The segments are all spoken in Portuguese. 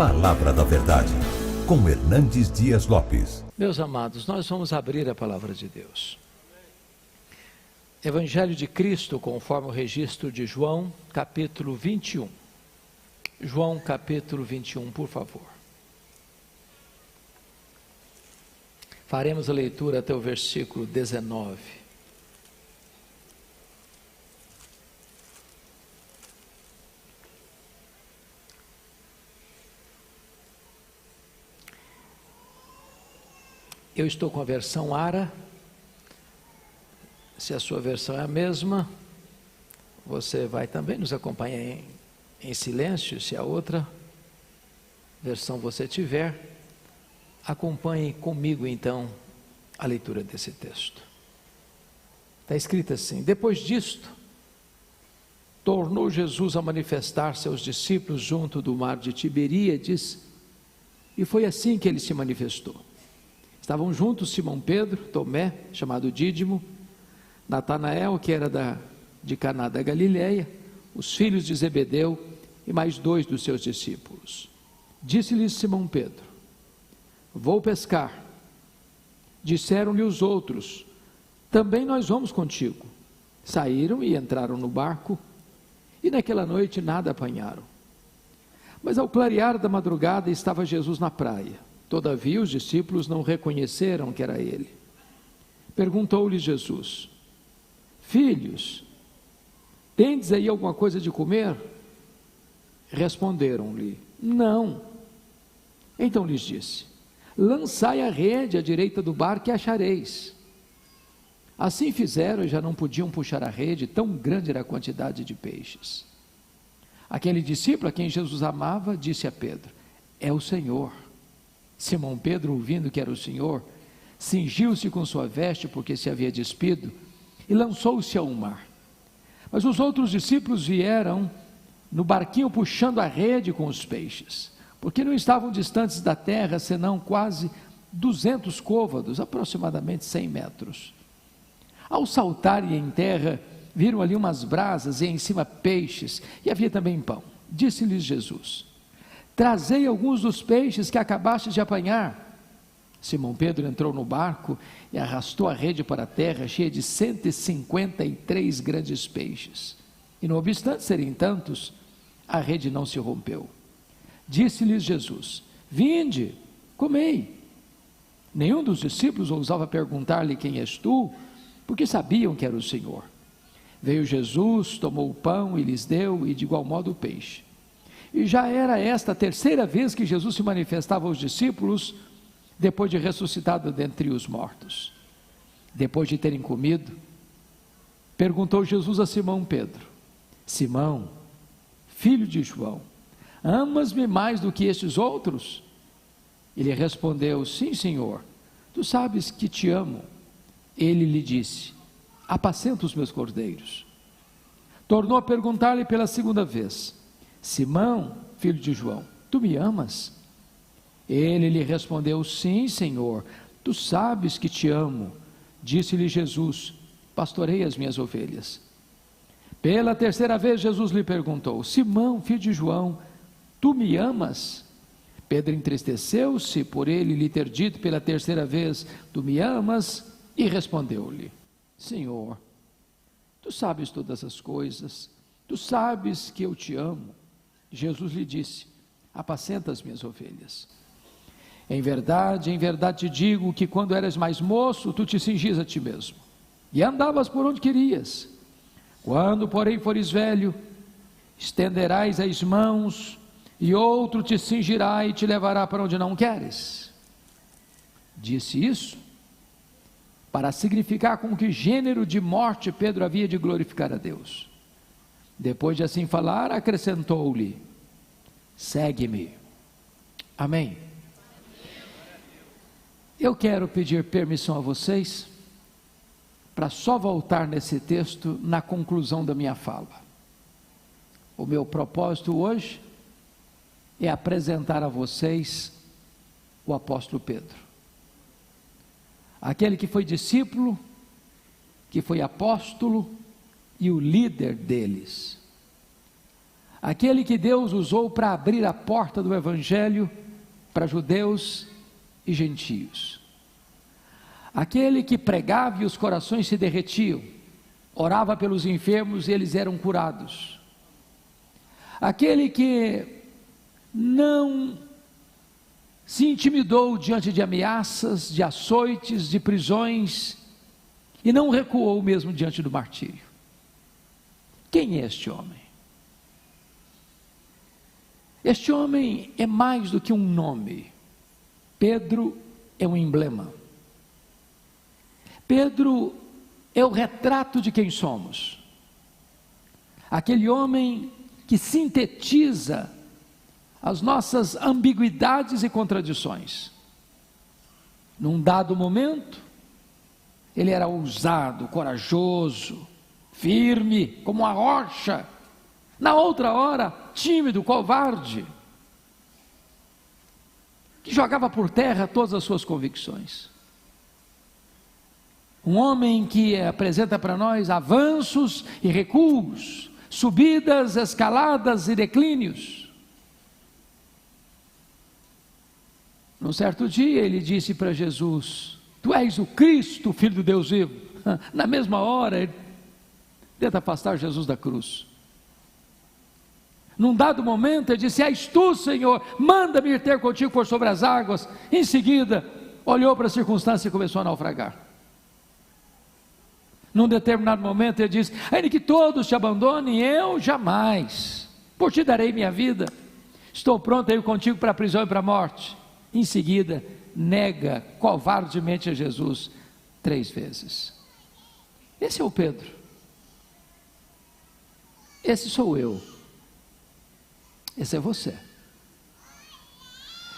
Palavra da Verdade, com Hernandes Dias Lopes. Meus amados, nós vamos abrir a Palavra de Deus. Evangelho de Cristo, conforme o registro de João, capítulo 21. João, capítulo 21, por favor. Faremos a leitura até o versículo 19. Eu estou com a versão ARA. Se a sua versão é a mesma, você vai também nos acompanhar em silêncio. Se a outra versão você tiver, acompanhe comigo então a leitura desse texto. Está escrito assim: depois disto, tornou Jesus a manifestar-se aos discípulos junto do mar de Tiberíades, e foi assim que ele se manifestou. Estavam juntos Simão Pedro, Tomé, chamado Dídimo, Natanael, que era de Caná da Galileia, os filhos de Zebedeu e mais 2 dos seus discípulos. Disse-lhes Simão Pedro: vou pescar. Disseram-lhe os outros: também nós vamos contigo. Saíram e entraram no barco, e naquela noite nada apanharam. Mas ao clarear da madrugada estava Jesus na praia. Todavia os discípulos não reconheceram que era ele. Perguntou-lhe Jesus: filhos, tendes aí alguma coisa de comer? Responderam-lhe: não. Então lhes disse: lançai a rede à direita do barco e achareis. Assim fizeram e já não podiam puxar a rede, tão grande era a quantidade de peixes. Aquele discípulo a quem Jesus amava disse a Pedro: é o Senhor. Simão Pedro, ouvindo que era o Senhor, cingiu-se com sua veste, porque se havia despido, e lançou-se ao mar. Mas os outros discípulos vieram no barquinho puxando a rede com os peixes, porque não estavam distantes da terra, senão quase 200 côvados, aproximadamente 100 metros. Ao saltarem em terra, viram ali umas brasas e em cima peixes, e havia também pão. Disse-lhes Jesus: trazei alguns dos peixes que acabastes de apanhar. Simão Pedro entrou no barco e arrastou a rede para a terra, cheia de 153 grandes peixes. E não obstante serem tantos, a rede não se rompeu. Disse-lhes Jesus: vinde, comei. Nenhum dos discípulos ousava perguntar-lhe: quem és tu? Porque sabiam que era o Senhor. Veio Jesus, tomou o pão e lhes deu, e de igual modo o peixe. E já era esta a terceira vez que Jesus se manifestava aos discípulos, depois de ressuscitado dentre os mortos. Depois de terem comido, perguntou Jesus a Simão Pedro: Simão, filho de João, amas-me mais do que estes outros? Ele respondeu: sim, Senhor, tu sabes que te amo. Ele lhe disse: apacenta os meus cordeiros. Tornou a perguntar-lhe pela segunda vez: Simão, filho de João, tu me amas? Ele lhe respondeu: sim, Senhor, tu sabes que te amo. Disse-lhe Jesus: pastorei as minhas ovelhas. Pela terceira vez Jesus lhe perguntou: Simão, filho de João, tu me amas? Pedro entristeceu-se por ele lhe ter dito pela terceira vez: tu me amas? E respondeu-lhe: Senhor, tu sabes todas as coisas, tu sabes que eu te amo. Jesus lhe disse: apacenta as minhas ovelhas. Em verdade te digo que quando eras mais moço, tu te cingias a ti mesmo, e andavas por onde querias. Quando, porém, fores velho, estenderás as mãos, e outro te cingirá e te levará para onde não queres. Disse isso para significar com que gênero de morte Pedro havia de glorificar a Deus. Depois de assim falar, acrescentou-lhe: segue-me. Amém. Eu quero pedir permissão a vocês para só voltar nesse texto na conclusão da minha fala. O meu propósito hoje é apresentar a vocês o apóstolo Pedro, aquele que foi discípulo, que foi apóstolo e o líder deles, aquele que Deus usou para abrir a porta do Evangelho para judeus e gentios, aquele que pregava e os corações se derretiam, orava pelos enfermos e eles eram curados, aquele que não se intimidou diante de ameaças, de açoites, de prisões, e não recuou mesmo diante do martírio. Quem é este homem? Este homem é mais do que um nome. Pedro é um emblema. Pedro é o retrato de quem somos. Aquele homem que sintetiza as nossas ambiguidades e contradições. Num dado momento, ele era ousado, corajoso, firme, como uma rocha. Na outra hora, tímido, covarde, que jogava por terra todas as suas convicções. Um homem que apresenta para nós avanços e recuos, subidas, escaladas e declínios. Num certo dia ele disse para Jesus: Tu és o Cristo, Filho do Deus vivo. Na mesma hora ele tenta afastar Jesus da cruz. Num dado momento ele disse: És tu, Senhor, manda-me ir ter contigo por sobre as águas. Em seguida olhou para a circunstância e começou a naufragar. Num determinado momento ele disse: ainda que todos te abandonem, eu jamais, por ti darei minha vida, estou pronto a ir contigo para a prisão e para a morte. Em seguida nega covardemente a Jesus 3 vezes. Esse é o Pedro. Esse sou eu. Esse é você.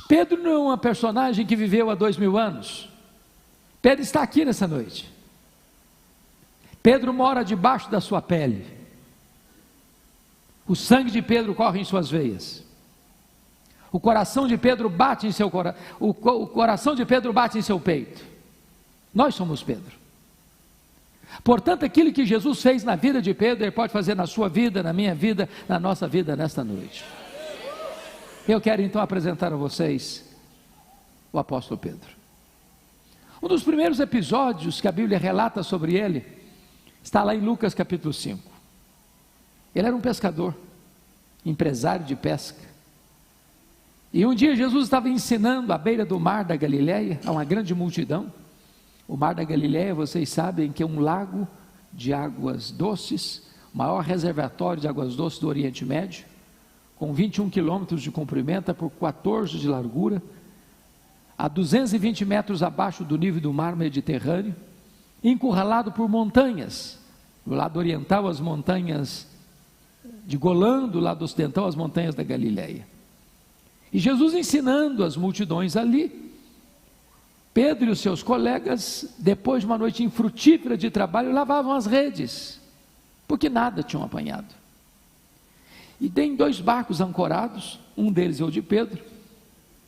Pedro não é uma personagem que viveu há 2000 anos. Pedro está aqui nessa noite. Pedro mora debaixo da sua pele. O sangue de Pedro corre em suas veias. O coração de Pedro bate em seu coração. O coração de Pedro bate em seu peito. Nós somos Pedro. Portanto, aquilo que Jesus fez na vida de Pedro, Ele pode fazer na sua vida, na minha vida, na nossa vida nesta noite. Eu quero então apresentar a vocês o apóstolo Pedro. Um dos primeiros episódios que a Bíblia relata sobre ele está lá em Lucas capítulo 5. Ele era um pescador, empresário de pesca. E um dia Jesus estava ensinando à beira do mar da Galileia a uma grande multidão. O mar da Galileia, vocês sabem que é um lago de águas doces, o maior reservatório de águas doces do Oriente Médio, com 21 quilômetros de comprimento por 14 de largura, a 220 metros abaixo do nível do mar Mediterrâneo, encurralado por montanhas, do lado oriental as montanhas de Golã, do lado ocidental as montanhas da Galileia. E Jesus ensinando as multidões ali, Pedro e os seus colegas, depois de uma noite infrutífera de trabalho, lavavam as redes, porque nada tinham apanhado. E tem 2 barcos ancorados, um deles é o de Pedro,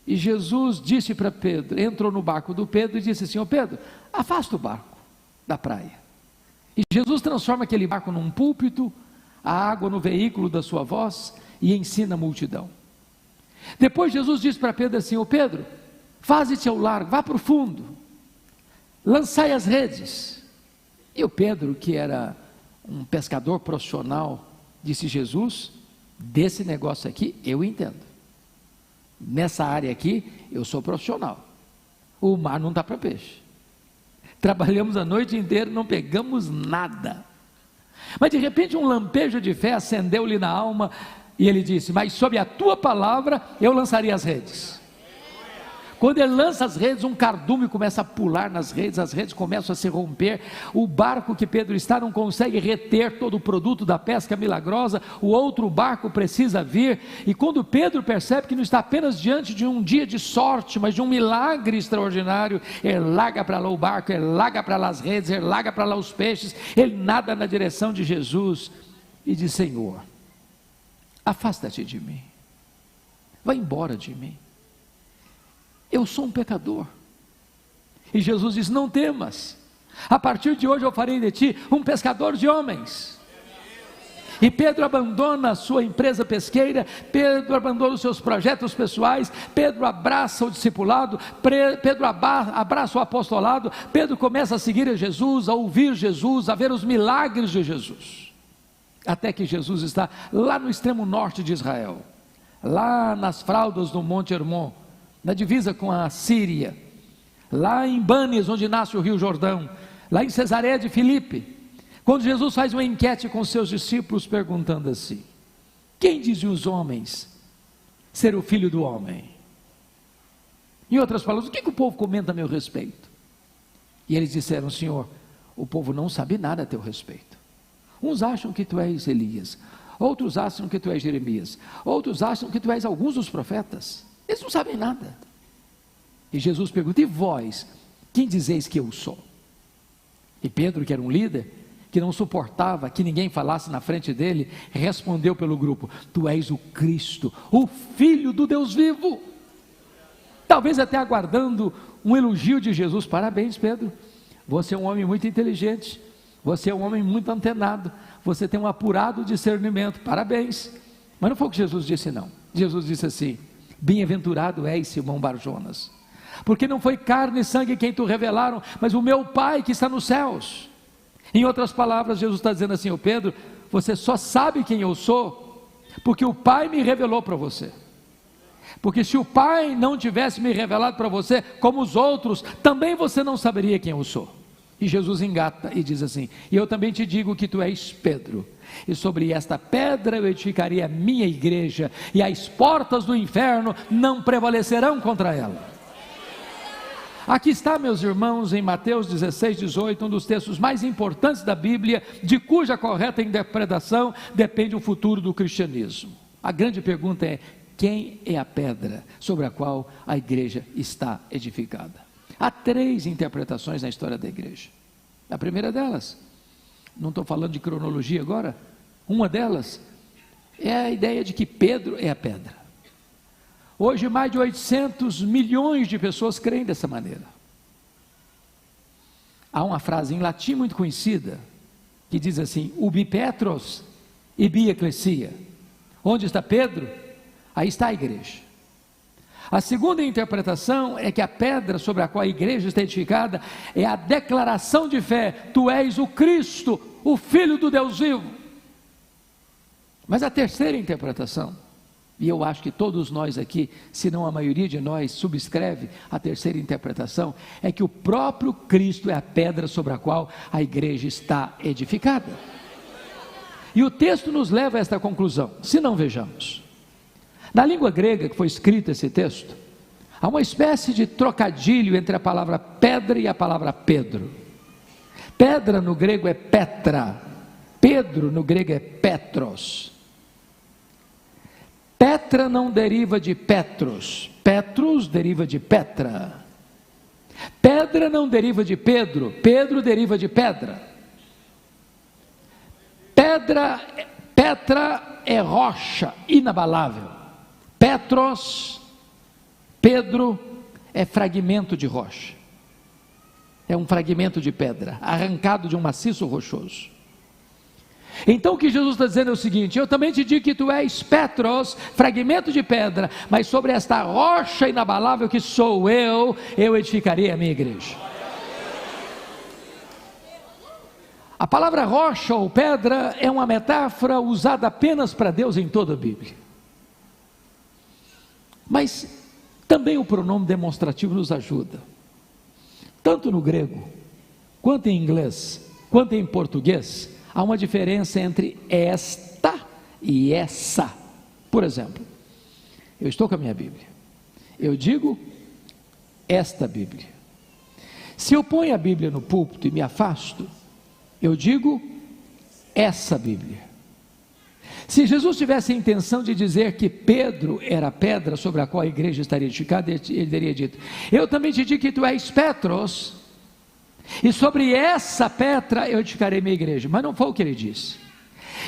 e Jesus disse para Pedro, entrou no barco do Pedro e disse assim: ô Pedro, afasta o barco da praia. E Jesus transforma aquele barco num púlpito, a água no veículo da sua voz, e ensina a multidão. Depois Jesus disse para Pedro assim: ô Pedro, faze-te ao largo, vá para o fundo, lançai as redes. E o Pedro, que era um pescador profissional, disse: Jesus, desse negócio aqui eu entendo, nessa área aqui eu sou profissional, o mar não dá para peixe, trabalhamos a noite inteira, não pegamos nada. Mas de repente um lampejo de fé acendeu-lhe na alma, e ele disse: mas sob a tua palavra eu lançaria as redes. Quando ele lança as redes, um cardume começa a pular nas redes, as redes começam a se romper, o barco que Pedro está não consegue reter todo o produto da pesca milagrosa, o outro barco precisa vir, e quando Pedro percebe que não está apenas diante de um dia de sorte, mas de um milagre extraordinário, ele larga para lá o barco, ele larga para lá as redes, ele larga para lá os peixes, ele nada na direção de Jesus, e diz: Senhor, afasta-te de mim, vai embora de mim, eu sou um pecador. E Jesus diz: não temas, a partir de hoje eu farei de ti um pescador de homens. E Pedro abandona a sua empresa pesqueira, Pedro abandona os seus projetos pessoais, Pedro abraça o discipulado, Pedro abraça o apostolado, Pedro começa a seguir a Jesus, a ouvir Jesus, a ver os milagres de Jesus. Até que Jesus está lá no extremo norte de Israel, lá nas fraldas do Monte Hermon, na divisa com a Síria, lá em Banes, onde nasce o Rio Jordão, lá em Cesareia de Filipe, quando Jesus faz uma enquete com seus discípulos, perguntando assim: quem dizem os homens ser o Filho do Homem? Em outras palavras, o que o povo comenta a meu respeito? E eles disseram: Senhor, o povo não sabe nada a teu respeito. Uns acham que tu és Elias, outros acham que tu és Jeremias, outros acham que tu és alguns dos profetas. Eles não sabem nada. E Jesus pergunta: e vós, quem dizeis que eu sou? E Pedro, que era um líder, que não suportava que ninguém falasse na frente dele, respondeu pelo grupo: tu és o Cristo, o Filho do Deus vivo. Talvez até aguardando um elogio de Jesus: parabéns, Pedro, você é um homem muito inteligente, você é um homem muito antenado, você tem um apurado discernimento, parabéns. Mas não foi o que Jesus disse, não. Jesus disse assim: bem-aventurado és, Simão Barjonas, porque não foi carne e sangue quem tu revelaram, mas o meu Pai que está nos céus. Em outras palavras, Jesus está dizendo assim: ô Pedro, você só sabe quem eu sou porque o Pai me revelou para você. Porque se o Pai não tivesse me revelado para você, como os outros, também você não saberia quem eu sou. E Jesus engata e diz assim: e eu também te digo que tu és Pedro, e sobre esta pedra eu edificarei a minha igreja, e as portas do inferno não prevalecerão contra ela. Aqui está, meus irmãos, em Mateus 16, 18, um dos textos mais importantes da Bíblia, de cuja correta interpretação depende o futuro do cristianismo. A grande pergunta é: quem é a pedra sobre a qual a igreja está edificada? Há 3 interpretações na história da igreja. A primeira delas, não estou falando de cronologia agora, uma delas é a ideia de que Pedro é a pedra. Hoje mais de 800 milhões de pessoas creem dessa maneira. Há uma frase em latim muito conhecida, que diz assim: ubi Petros, ibi ecclesia. Onde está Pedro? Aí está a igreja. A segunda interpretação é que a pedra sobre a qual a igreja está edificada é a declaração de fé: tu és o Cristo, o Filho do Deus vivo. Mas a terceira interpretação, e eu acho que todos nós aqui, se não a maioria de nós, subscreve a terceira interpretação, é que o próprio Cristo é a pedra sobre a qual a igreja está edificada. E o texto nos leva a esta conclusão, se não vejamos. Na língua grega que foi escrito esse texto, há uma espécie de trocadilho entre a palavra pedra e a palavra Pedro. Pedra no grego é Petra, Pedro no grego é Petros. Petra não deriva de Petros, Petrus deriva de Petra. Pedra não deriva de Pedro, Pedro deriva de pedra. Petra é rocha inabalável. Petros, Pedro, é fragmento de rocha. É um fragmento de pedra, arrancado de um maciço rochoso. Então o que Jesus está dizendo é o seguinte: eu também te digo que tu és Petros, fragmento de pedra, mas sobre esta rocha inabalável que sou eu edificarei a minha igreja. A palavra rocha ou pedra é uma metáfora usada apenas para Deus em toda a Bíblia. Mas também o pronome demonstrativo nos ajuda. Tanto no grego, quanto em inglês, quanto em português, há uma diferença entre esta e essa. Por exemplo, eu estou com a minha Bíblia, eu digo esta Bíblia. Se eu ponho a Bíblia no púlpito e me afasto, eu digo essa Bíblia. Se Jesus tivesse a intenção de dizer que Pedro era a pedra sobre a qual a igreja estaria edificada, ele teria dito: eu também te digo que tu és Petros, e sobre essa pedra eu edificarei minha igreja. Mas não foi o que ele disse.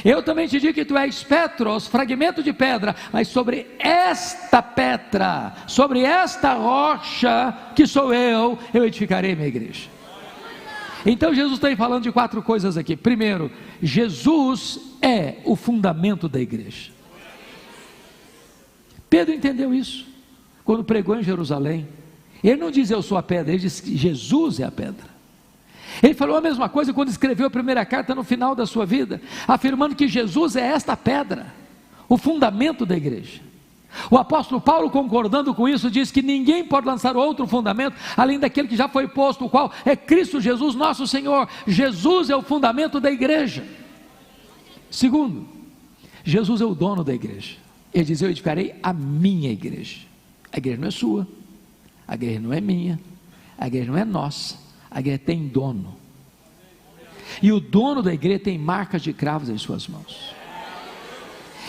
Eu também te digo que tu és Petros, fragmento de pedra, mas sobre esta pedra, sobre esta rocha que sou eu edificarei minha igreja. Então Jesus está falando de 4 coisas aqui. Primeiro, Jesus é o fundamento da igreja. Pedro entendeu isso quando pregou em Jerusalém. Ele não diz eu sou a pedra, ele diz que Jesus é a pedra. Ele falou a mesma coisa quando escreveu a primeira carta no final da sua vida, afirmando que Jesus é esta pedra, o fundamento da igreja. O apóstolo Paulo, concordando com isso, diz que ninguém pode lançar outro fundamento além daquele que já foi posto, o qual é Cristo Jesus nosso Senhor. Jesus é o fundamento da igreja. Segundo, Jesus é o dono da igreja. Ele diz: eu edificarei a minha igreja. A igreja não é sua, a igreja não é minha, a igreja não é nossa, a igreja tem dono, e o dono da igreja tem marcas de cravos em suas mãos.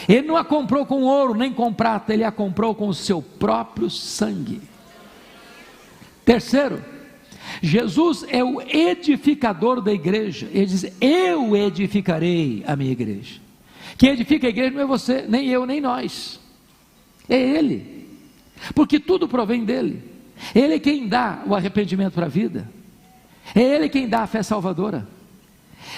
Ele não a comprou com ouro nem com prata, ele a comprou com o seu próprio sangue. Terceiro, Jesus é o edificador da igreja. Ele diz: eu edificarei a minha igreja. Quem edifica a igreja não é você, nem eu, nem nós, é Ele, porque tudo provém dEle. Ele é quem dá o arrependimento para a vida, é Ele quem dá a fé salvadora,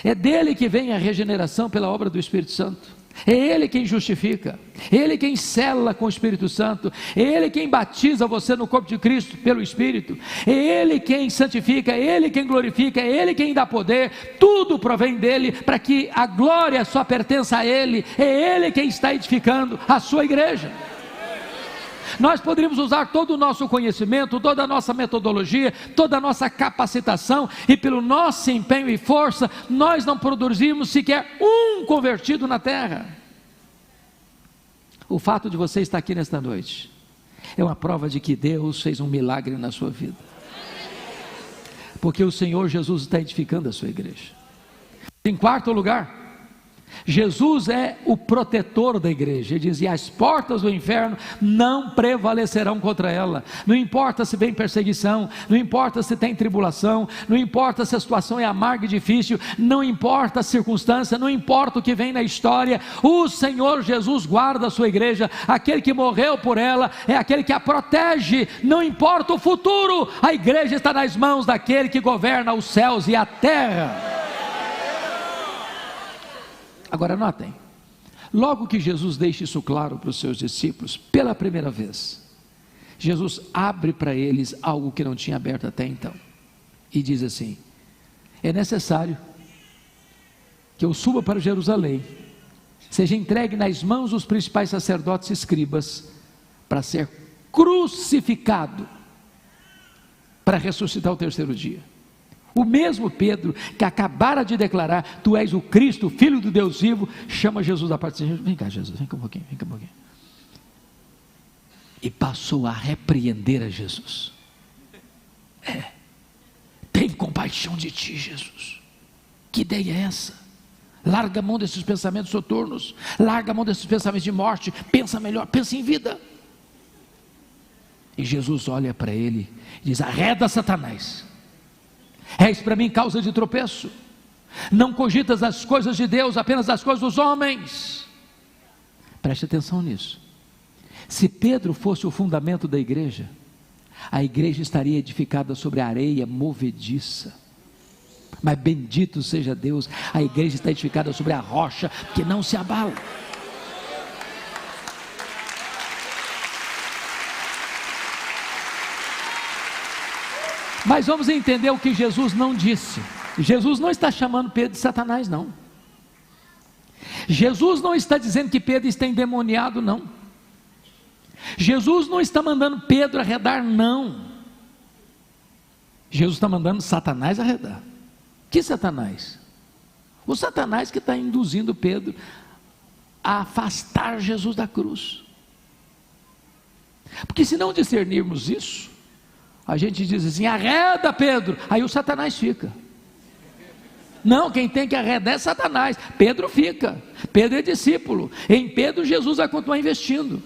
é dEle que vem a regeneração pela obra do Espírito Santo. É Ele quem justifica, é Ele quem sela com o Espírito Santo, é Ele quem batiza você no corpo de Cristo pelo Espírito, é Ele quem santifica, é Ele quem glorifica, é Ele quem dá poder. Tudo provém dEle, para que a glória só pertença a Ele. É Ele quem está edificando a sua igreja. Nós poderíamos usar todo o nosso conhecimento, toda a nossa metodologia, toda a nossa capacitação, e pelo nosso empenho e força, nós não produzimos sequer um convertido na terra. O fato de você estar aqui nesta noite é uma prova de que Deus fez um milagre na sua vida, porque o Senhor Jesus está edificando a sua igreja. Em quarto lugar, Jesus é o protetor da igreja. Ele diz: e as portas do inferno não prevalecerão contra ela. Não importa se vem perseguição, não importa se tem tribulação, não importa se a situação é amarga e difícil, não importa a circunstância, não importa o que vem na história, o Senhor Jesus guarda a sua igreja. Aquele que morreu por ela é aquele que a protege. Não importa o futuro, a igreja está nas mãos daquele que governa os céus e a terra. Agora notem, logo que Jesus deixa isso claro para os seus discípulos, pela primeira vez, Jesus abre para eles algo que não tinha aberto até então, e diz assim: é necessário que eu suba para Jerusalém, seja entregue nas mãos dos principais sacerdotes e escribas, para ser crucificado, para ressuscitar ao terceiro dia. O mesmo Pedro que acabara de declarar: tu és o Cristo, o Filho do Deus vivo, chama Jesus da parte de: vem cá, Jesus, vem cá um pouquinho, vem cá um pouquinho. E passou a repreender a Jesus. Tem compaixão de ti, Jesus. Que ideia é essa? Larga a mão desses pensamentos soturnos, larga a mão desses pensamentos de morte, pensa melhor, pensa em vida. E Jesus olha para ele e diz: arreda, Satanás, és para mim causa de tropeço, não cogitas as coisas de Deus, apenas as coisas dos homens. Preste atenção nisso. Se Pedro fosse o fundamento da igreja, a igreja estaria edificada sobre areia movediça, mas bendito seja Deus, a igreja está edificada sobre a rocha que não se abala. Mas vamos entender o que Jesus não disse. Jesus não está chamando Pedro de Satanás, não. Jesus não está dizendo que Pedro está endemoniado, não. Jesus não está mandando Pedro arredar, não. Jesus está mandando Satanás arredar. Que Satanás? O Satanás que está induzindo Pedro a afastar Jesus da cruz. Porque se não discernirmos isso, a gente diz assim: arreda, Pedro, aí o Satanás fica. Não, quem tem que arredar é Satanás. Pedro fica, Pedro é discípulo, em Pedro Jesus vai continuar investindo.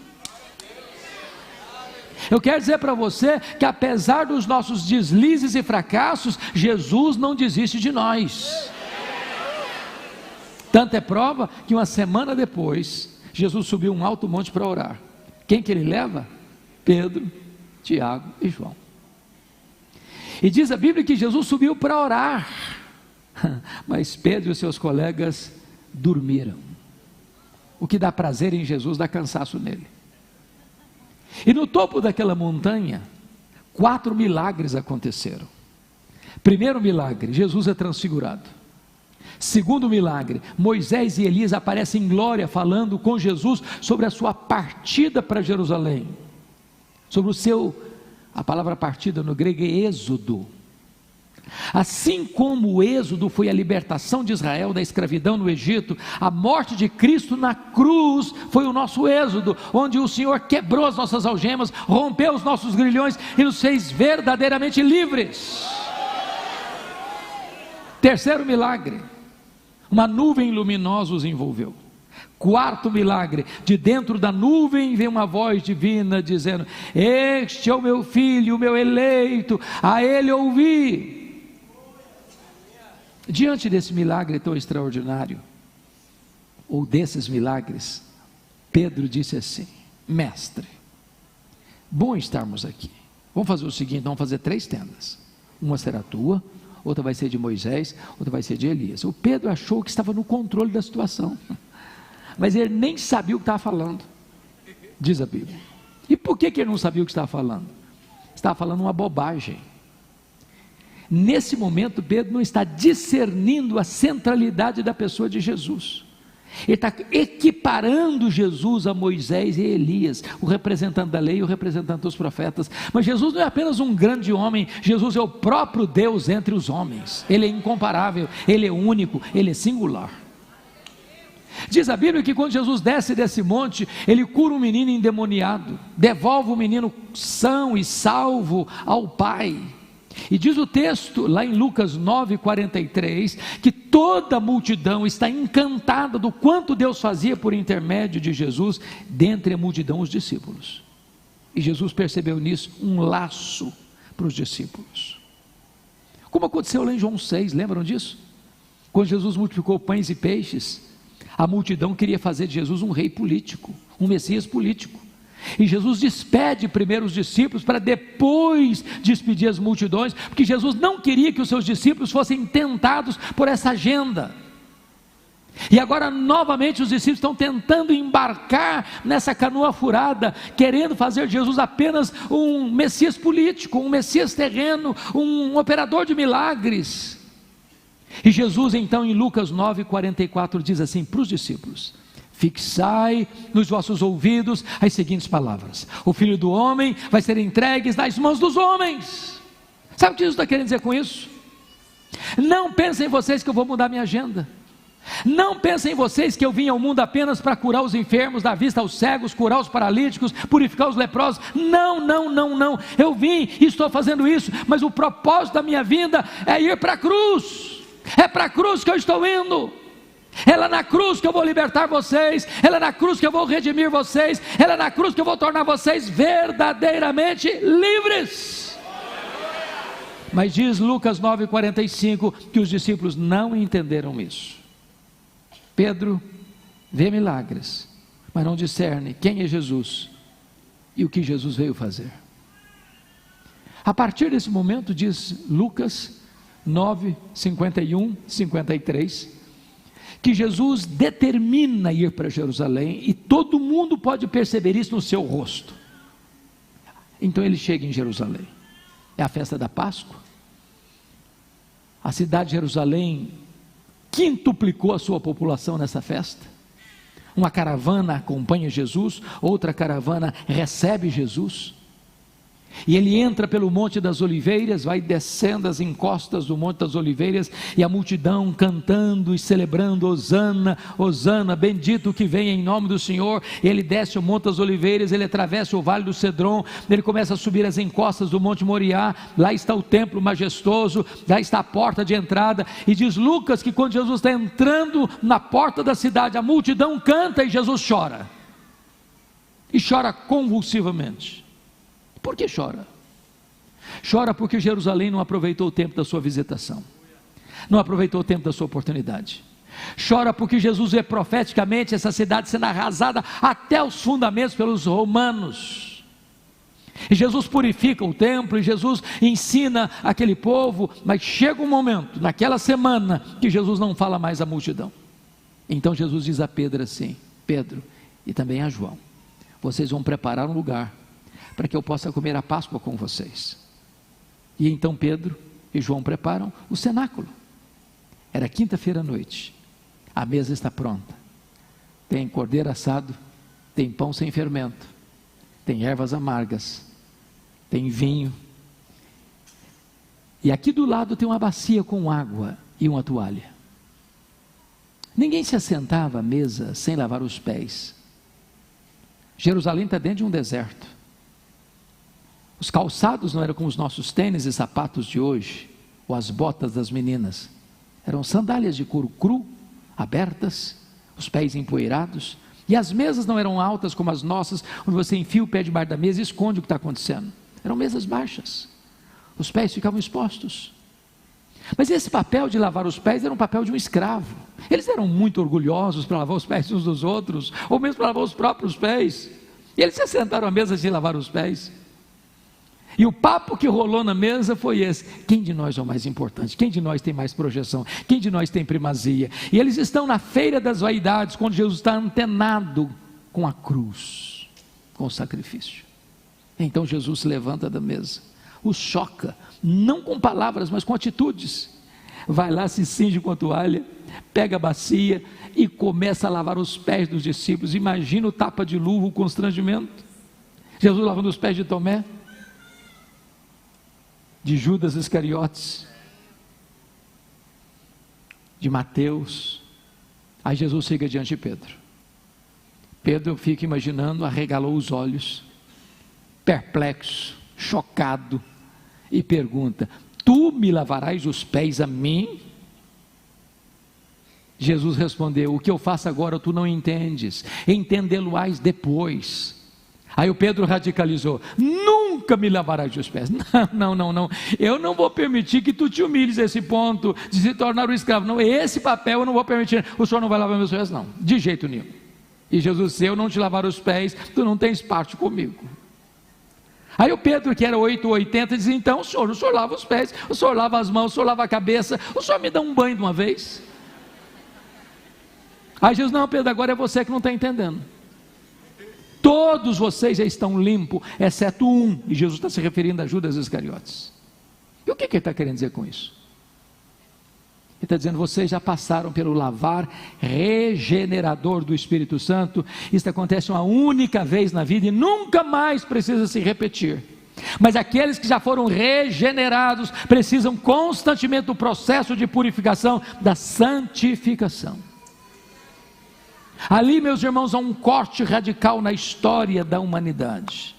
Eu quero dizer para você que apesar dos nossos deslizes e fracassos, Jesus não desiste de nós. Tanto é prova que uma semana depois, Jesus subiu um alto monte para orar. Quem que ele leva? Pedro, Tiago e João. E diz a Bíblia que Jesus subiu para orar. Mas Pedro e os seus colegas dormiram. O que dá prazer em Jesus dá cansaço nele. E no topo daquela montanha, 4 milagres aconteceram. Primeiro milagre, Jesus é transfigurado. Segundo milagre, Moisés e Elias aparecem em glória falando com Jesus sobre a sua partida para Jerusalém. Sobre a palavra partida no grego é êxodo. Assim como o êxodo foi a libertação de Israel da escravidão no Egito, a morte de Cristo na cruz foi o nosso êxodo, onde o Senhor quebrou as nossas algemas, rompeu os nossos grilhões e nos fez verdadeiramente livres. Terceiro milagre, uma nuvem luminosa os envolveu. Quarto milagre, de dentro da nuvem vem uma voz divina dizendo: este é o meu filho, o meu eleito, a ele ouvi. Diante desse milagre tão extraordinário, ou desses milagres, Pedro disse assim: mestre, bom estarmos aqui. Vamos fazer o seguinte, vamos fazer 3 tendas. Uma será tua, outra vai ser de Moisés, outra vai ser de Elias. O Pedro achou que estava no controle da situação, mas ele nem sabia o que estava falando, diz a Bíblia. E por que ele não sabia o que estava falando? Estava falando uma bobagem. Nesse momento, Pedro não está discernindo a centralidade da pessoa de Jesus. Ele está equiparando Jesus a Moisés e Elias, o representante da lei e o representante dos profetas. Mas Jesus não é apenas um grande homem, Jesus é o próprio Deus entre os homens. Ele é incomparável, ele é único, ele é singular. Diz a Bíblia que quando Jesus desce desse monte, ele cura um menino endemoniado, devolve o menino são e salvo ao pai. E diz o texto lá em Lucas 9:43 que toda a multidão está encantada do quanto Deus fazia por intermédio de Jesus, dentre a multidão os discípulos. E Jesus percebeu nisso um laço para os discípulos, como aconteceu lá em João 6, lembram disso? Quando Jesus multiplicou pães e peixes, a multidão queria fazer de Jesus um rei político, um Messias político. E Jesus despede primeiro os discípulos para depois despedir as multidões, porque Jesus não queria que os seus discípulos fossem tentados por essa agenda. E agora novamente os discípulos estão tentando embarcar nessa canoa furada, querendo fazer de Jesus apenas um Messias político, um Messias terreno, um operador de milagres. E Jesus então em Lucas 9:44 diz assim para os discípulos: fixai nos vossos ouvidos as seguintes palavras: o Filho do Homem vai ser entregue nas mãos dos homens. Sabe o que Jesus está querendo dizer com isso? Não pensem vocês que eu vou mudar minha agenda. Não pensem vocês que eu vim ao mundo apenas para curar os enfermos, dar vista aos cegos, curar os paralíticos, purificar os leprosos. Não, eu vim e estou fazendo isso, mas o propósito da minha vinda é ir para a cruz. É para a cruz que eu estou indo. É lá na cruz que eu vou libertar vocês, é lá na cruz que eu vou redimir vocês, é lá na cruz que eu vou tornar vocês verdadeiramente livres. Mas diz Lucas 9:45 que os discípulos não entenderam isso. Pedro vê milagres, mas não discerne quem é Jesus e o que Jesus veio fazer. A partir desse momento, diz Lucas 9:51, 53, que Jesus determina ir para Jerusalém, e todo mundo pode perceber isso no seu rosto. Então ele chega em Jerusalém, é a festa da Páscoa. A cidade de Jerusalém quintuplicou a sua população nessa festa. Uma caravana acompanha Jesus, outra caravana recebe Jesus, e ele entra pelo Monte das Oliveiras, vai descendo as encostas do Monte das Oliveiras, e a multidão cantando e celebrando: Hosana, Hosana, bendito o que vem em nome do Senhor. Ele desce o Monte das Oliveiras, ele atravessa o Vale do Cedron, ele começa a subir as encostas do Monte Moriá. Lá está o templo majestoso, lá está a porta de entrada, e diz Lucas que quando Jesus está entrando na porta da cidade, a multidão canta e Jesus chora, e chora convulsivamente. Por que chora? Chora porque Jerusalém não aproveitou o tempo da sua visitação, não aproveitou o tempo da sua oportunidade. Chora porque Jesus vê profeticamente essa cidade sendo arrasada até os fundamentos pelos romanos. E Jesus purifica o templo, e Jesus ensina aquele povo, mas chega um momento, naquela semana, que Jesus não fala mais à multidão. Então Jesus diz a Pedro assim: Pedro, e também a João, vocês vão preparar um lugar para que eu possa comer a Páscoa com vocês. E então Pedro e João preparam o cenáculo. Era quinta-feira à noite, a mesa está pronta, tem cordeiro assado, tem pão sem fermento, tem ervas amargas, tem vinho, e aqui do lado tem uma bacia com água e uma toalha. Ninguém se assentava à mesa sem lavar os pés. Jerusalém está dentro de um deserto. Os calçados não eram como os nossos tênis e sapatos de hoje, ou as botas das meninas. Eram sandálias de couro cru, abertas, os pés empoeirados, e as mesas não eram altas como as nossas, onde você enfia o pé debaixo da mesa e esconde o que está acontecendo. Eram mesas baixas, os pés ficavam expostos. Mas esse papel de lavar os pés era um papel de um escravo. Eles eram muito orgulhosos para lavar os pés uns dos outros, ou mesmo para lavar os próprios pés, e eles se assentaram à mesa sem lavar os pés. E o papo que rolou na mesa foi esse: quem de nós é o mais importante? Quem de nós tem mais projeção? Quem de nós tem primazia? E eles estão na feira das vaidades, quando Jesus está antenado com a cruz, com o sacrifício. Então Jesus se levanta da mesa, os choca, não com palavras, mas com atitudes. Vai lá, se cinge com a toalha, pega a bacia e começa a lavar os pés dos discípulos. Imagina o tapa de luva, o constrangimento. Jesus lavando os pés de Tomé, de Judas Iscariotes, de Mateus. Aí Jesus chega diante de Pedro. Pedro fica imaginando, arregalou os olhos, perplexo, chocado, e pergunta: tu me lavarás os pés a mim? Jesus respondeu: o que eu faço agora tu não entendes, entendê-lo-ás depois. Aí o Pedro radicalizou: nunca me lavarás os pés. Não, eu não vou permitir que tu te humilhes a esse ponto de se tornar um escravo. Não, esse papel eu não vou permitir. O senhor não vai lavar meus pés? Não, de jeito nenhum. E Jesus: se eu não te lavar os pés, tu não tens parte comigo. Aí o Pedro, que era 880, diz: então o senhor lava os pés, o senhor lava as mãos, o senhor lava a cabeça, o senhor me dá um banho de uma vez. Aí Jesus: não, Pedro, agora é você que não está entendendo. Todos vocês já estão limpos, exceto um. E Jesus está se referindo a Judas Iscariotes. E o que ele está querendo dizer com isso? Ele está dizendo: vocês já passaram pelo lavar regenerador do Espírito Santo. Isso acontece uma única vez na vida e nunca mais precisa se repetir. Mas aqueles que já foram regenerados precisam constantemente do processo de purificação, da santificação. Ali, meus irmãos, há um corte radical na história da humanidade.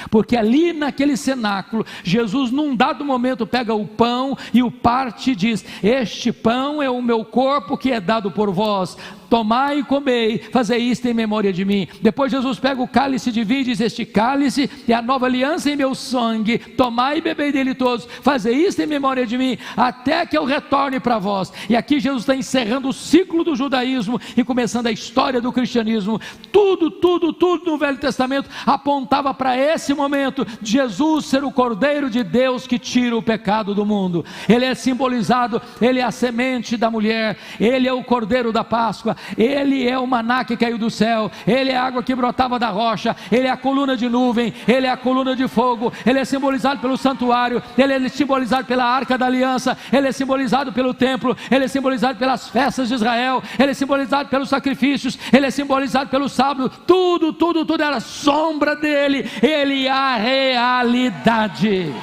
Porque ali naquele cenáculo, Jesus num dado momento pega o pão e o parte e diz: este pão é o meu corpo que é dado por vós, tomai e comei, fazei isto em memória de mim. Depois Jesus pega o cálice de vinho e diz: este cálice é a nova aliança em meu sangue, tomai e bebei dele todos, fazei isto em memória de mim, até que eu retorne para vós. E aqui Jesus está encerrando o ciclo do judaísmo e começando a história do cristianismo. Tudo no Velho Testamento apontava para esse momento de Jesus ser o Cordeiro de Deus que tira o pecado do mundo. Ele é simbolizado, ele é a semente da mulher, ele é o Cordeiro da Páscoa, ele é o maná que caiu do céu, ele é a água que brotava da rocha, ele é a coluna de nuvem, ele é a coluna de fogo, ele é simbolizado pelo santuário, ele é simbolizado pela arca da aliança, ele é simbolizado pelo templo, ele é simbolizado pelas festas de Israel, ele é simbolizado pelos sacrifícios, ele é simbolizado pelo sábado. Tudo era sombra dele. Ele é a realidade.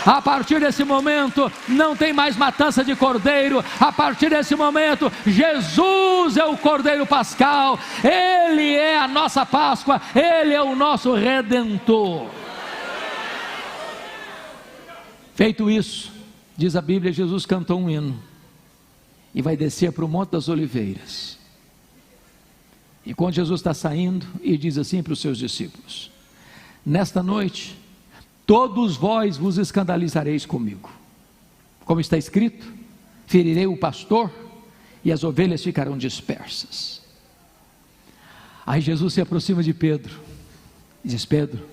A partir desse momento não tem mais matança de cordeiro. A partir desse momento Jesus é o Cordeiro Pascal, ele é a nossa Páscoa, ele é o nosso Redentor. Feito isso, diz a Bíblia, Jesus cantou um hino e vai descer para o Monte das Oliveiras. E quando Jesus está saindo, e diz assim para os seus discípulos: nesta noite todos vós vos escandalizareis comigo, como está escrito: ferirei o pastor e as ovelhas ficarão dispersas. Aí Jesus se aproxima de Pedro e diz: Pedro,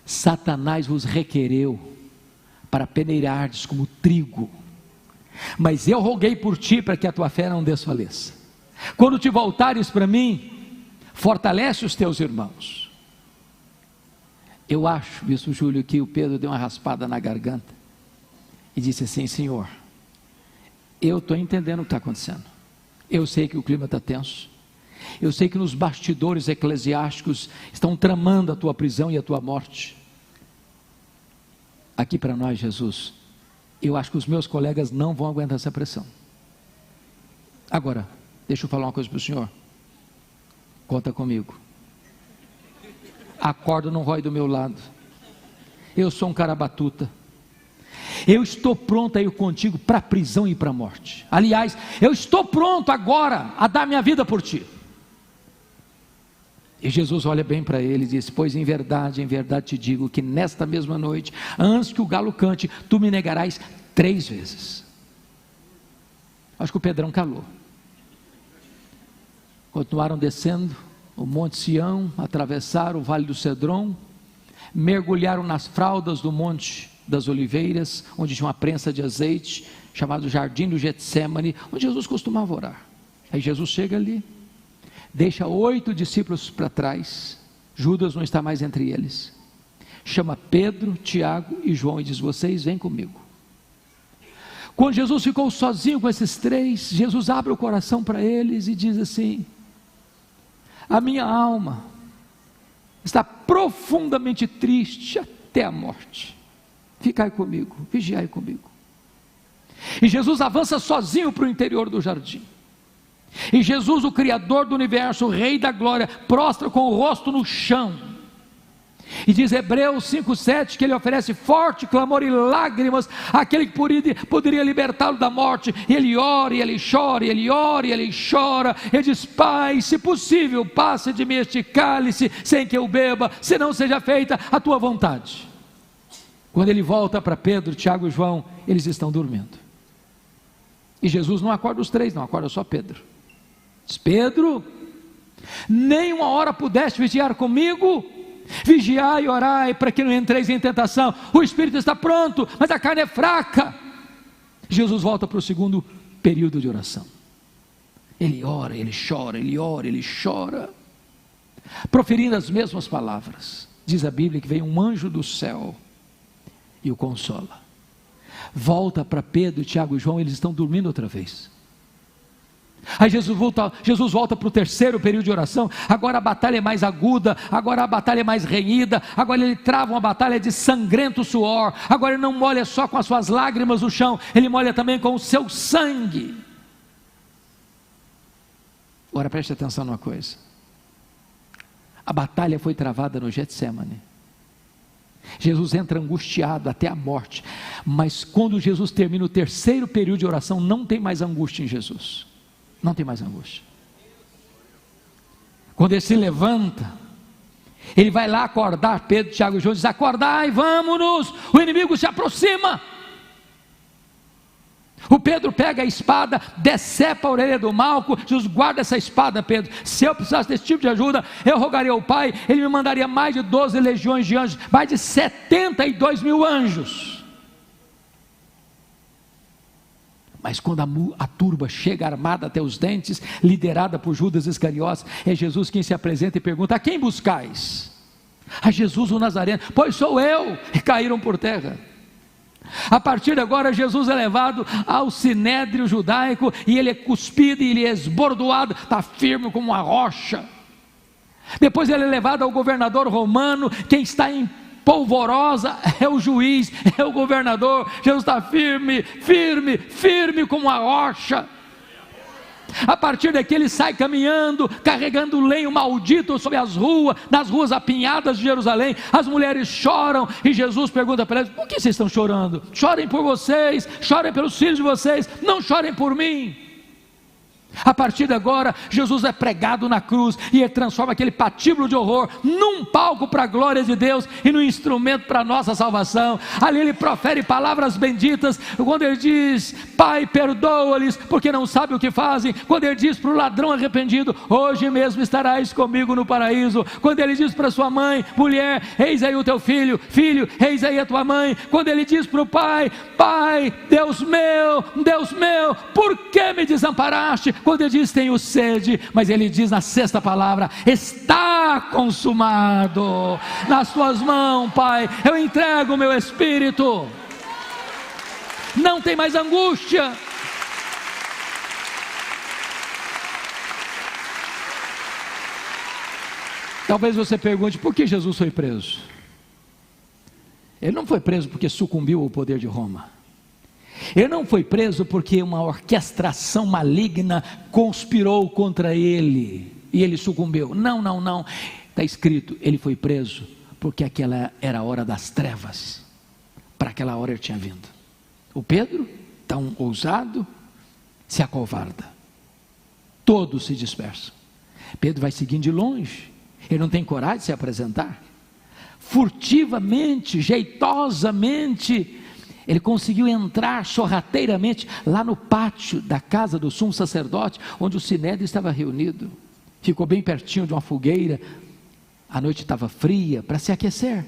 Satanás vos requereu para peneirardes como trigo, mas eu roguei por ti para que a tua fé não desfaleça. Quando te voltares para mim, fortalece os teus irmãos. Eu acho, bispo Júlio, que o Pedro deu uma raspada na garganta e disse assim: Senhor, eu estou entendendo o que está acontecendo, eu sei que o clima está tenso, eu sei que nos bastidores eclesiásticos estão tramando a tua prisão e a tua morte. Aqui para nós, Jesus, eu acho que os meus colegas não vão aguentar essa pressão. Agora, deixa eu falar uma coisa para o senhor, conta comigo, a corda não rói do meu lado, eu sou um cara batuta, eu estou pronto a ir contigo para a prisão e para a morte. Aliás, eu estou pronto agora a dar minha vida por ti. E Jesus olha bem para ele e diz: pois em verdade te digo que nesta mesma noite, antes que o galo cante, tu me negarás 3 vezes. Acho que o Pedrão calou. Continuaram descendo o Monte Sião, atravessaram o Vale do Cedron, mergulharam nas fraldas do Monte das Oliveiras, onde tinha uma prensa de azeite, chamado Jardim do Getsêmani, onde Jesus costumava orar. Aí Jesus chega ali, deixa 8 discípulos para trás, Judas não está mais entre eles, chama Pedro, Tiago e João e diz: vocês vêm comigo. Quando Jesus ficou sozinho com esses 3, Jesus abre o coração para eles e diz assim: a minha alma está profundamente triste até a morte, ficai comigo, vigiai comigo. E Jesus avança sozinho para o interior do jardim, e Jesus, o Criador do universo, o Rei da glória, prostra com o rosto no chão, e diz Hebreus 5,7 que ele oferece forte clamor e lágrimas àquele que poderia libertá-lo da morte. E ele ora e ele chora, e ele ora e ele chora, ele diz: Pai, se possível, passe de mim este cálice sem que eu beba, se não seja feita a tua vontade. Quando ele volta para Pedro, Tiago e João, eles estão dormindo, e Jesus não acorda os 3, não, acorda só Pedro. Diz: Pedro, nem uma hora pudeste vigiar comigo? Vigiai e orai para que não entreis em tentação. O espírito está pronto, mas a carne é fraca. Jesus volta para o segundo período de oração. Ele ora, ele chora, ele ora, ele chora, proferindo as mesmas palavras. Diz a Bíblia que veio um anjo do céu e o consola. Volta para Pedro, Tiago e João, eles estão dormindo outra vez. Aí Jesus volta para o terceiro período de oração. Agora a batalha é mais aguda, agora a batalha é mais renhida, agora ele trava uma batalha de sangrento suor. Agora ele não molha só com as suas lágrimas o chão, ele molha também com o seu sangue. Agora preste atenção numa coisa: a batalha foi travada no Getsêmani. Jesus entra angustiado até a morte, mas quando Jesus termina o terceiro período de oração, não tem mais angústia em Jesus. Não tem mais angústia. Quando ele se levanta, ele vai lá acordar Pedro, Tiago e João, diz: acordai, vamos-nos, o inimigo se aproxima. O Pedro pega a espada, decepa a orelha do Malco. Jesus: guarda essa espada, Pedro, se eu precisasse desse tipo de ajuda, eu rogaria ao Pai, ele me mandaria mais de 12 legiões de anjos, mais de 72 mil anjos. Mas quando a turba chega armada até os dentes, liderada por Judas Iscariotes, é Jesus quem se apresenta e pergunta: a quem buscais? A Jesus o Nazareno. Pois sou eu. E caíram por terra. A partir de agora, Jesus é levado ao sinédrio judaico, e ele é cuspido e ele é esbordoado, está firme como uma rocha. Depois ele é levado ao governador romano. Quem está em polvorosa é o juiz, é o governador. Jesus está firme como uma rocha. A partir daqui ele sai caminhando, carregando lenho maldito sobre as ruas, nas ruas apinhadas de Jerusalém. As mulheres choram, e Jesus pergunta para elas: por que vocês estão chorando? Chorem por vocês, chorem pelos filhos de vocês, não chorem por mim. A partir de agora, Jesus é pregado na cruz e ele transforma aquele patíbulo de horror num palco para a glória de Deus e num instrumento para a nossa salvação. Ali ele profere palavras benditas, quando ele diz: Pai, perdoa-lhes, porque não sabem o que fazem. Quando ele diz para o ladrão arrependido: hoje mesmo estarás comigo no paraíso. Quando ele diz para sua mãe: mulher, eis aí o teu filho, filho, eis aí a tua mãe. Quando ele diz para o pai: Pai, Deus meu, por que me desamparaste? Quando ele diz: tenho sede, mas ele diz na sexta palavra: está consumado. Nas tuas mãos, Pai, eu entrego o meu espírito. Não tem mais angústia. Talvez você pergunte: por que Jesus foi preso? Ele não foi preso porque sucumbiu ao poder de Roma. Ele não foi preso porque uma orquestração maligna conspirou contra ele e ele sucumbiu. Não. Está escrito: ele foi preso porque aquela era a hora das trevas. Para aquela hora ele tinha vindo. O Pedro, tão ousado, se acovarda. Todos se dispersam. Pedro vai seguindo de longe. Ele não tem coragem de se apresentar. Furtivamente, jeitosamente, ele conseguiu entrar sorrateiramente lá no pátio da casa do sumo sacerdote, onde o sinédrio estava reunido. Ficou bem pertinho de uma fogueira. A noite estava fria, para se aquecer.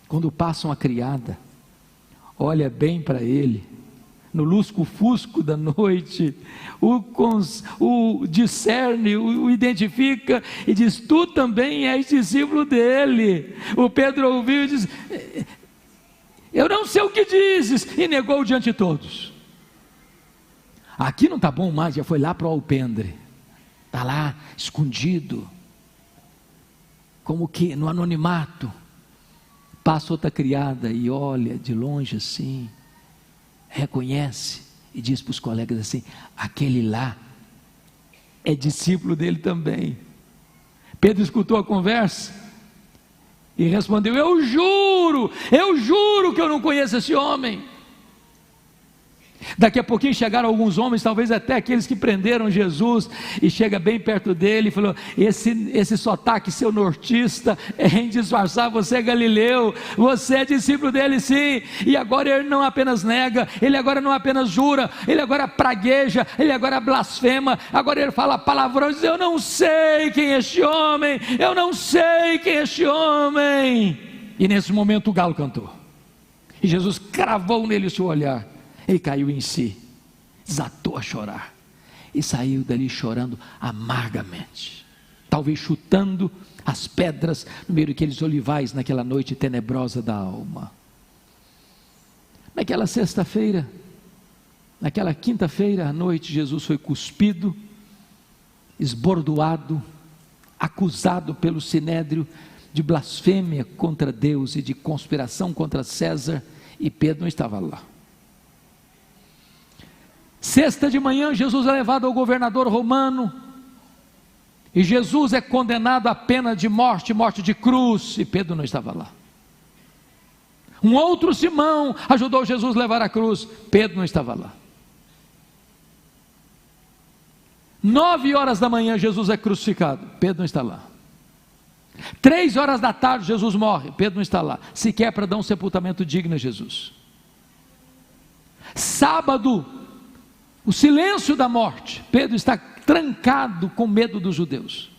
Quando passa uma criada, olha bem para ele, no lusco-fusco da noite, o discerne, o identifica e diz: tu também és discípulo dele. O Pedro ouviu e diz: eu não sei o que dizes, e negou diante de todos. Aqui não está bom mais, já foi lá para o alpendre, está lá escondido, como que no anonimato. Passa outra criada e olha de longe assim, reconhece e diz para os colegas assim: aquele lá é discípulo dele também. Pedro escutou a conversa e respondeu: eu juro que eu não conheço esse homem. Daqui a pouquinho chegaram alguns homens, talvez até aqueles que prenderam Jesus, e chega bem perto dele e falou: esse sotaque seu nortista é em disfarçar, você é galileu, você é discípulo dele sim. E agora ele não apenas nega, ele agora não apenas jura, ele agora pragueja, ele agora blasfema, agora ele fala palavrões, diz: eu não sei quem é este homem, eu não sei quem é este homem. E nesse momento o galo cantou, e Jesus cravou nele o seu olhar. Ele caiu em si, desatou a chorar e saiu dali chorando amargamente, talvez chutando as pedras no meio daqueles olivais naquela noite tenebrosa da alma. Naquela sexta-feira, naquela quinta-feira à noite, Jesus foi cuspido, esbordoado, acusado pelo sinédrio de blasfêmia contra Deus e de conspiração contra César, e Pedro não estava lá. Sexta de manhã, Jesus é levado ao governador romano, e Jesus é condenado à pena de morte, morte de cruz, e Pedro não estava lá. Um outro Simão ajudou Jesus a levar a cruz, Pedro não estava lá. 9h da manhã, Jesus é crucificado, Pedro não está lá. 3h da tarde, Jesus morre, Pedro não está lá, sequer para dar um sepultamento digno a Jesus. Sábado, o silêncio da morte, Pedro está trancado com medo dos judeus.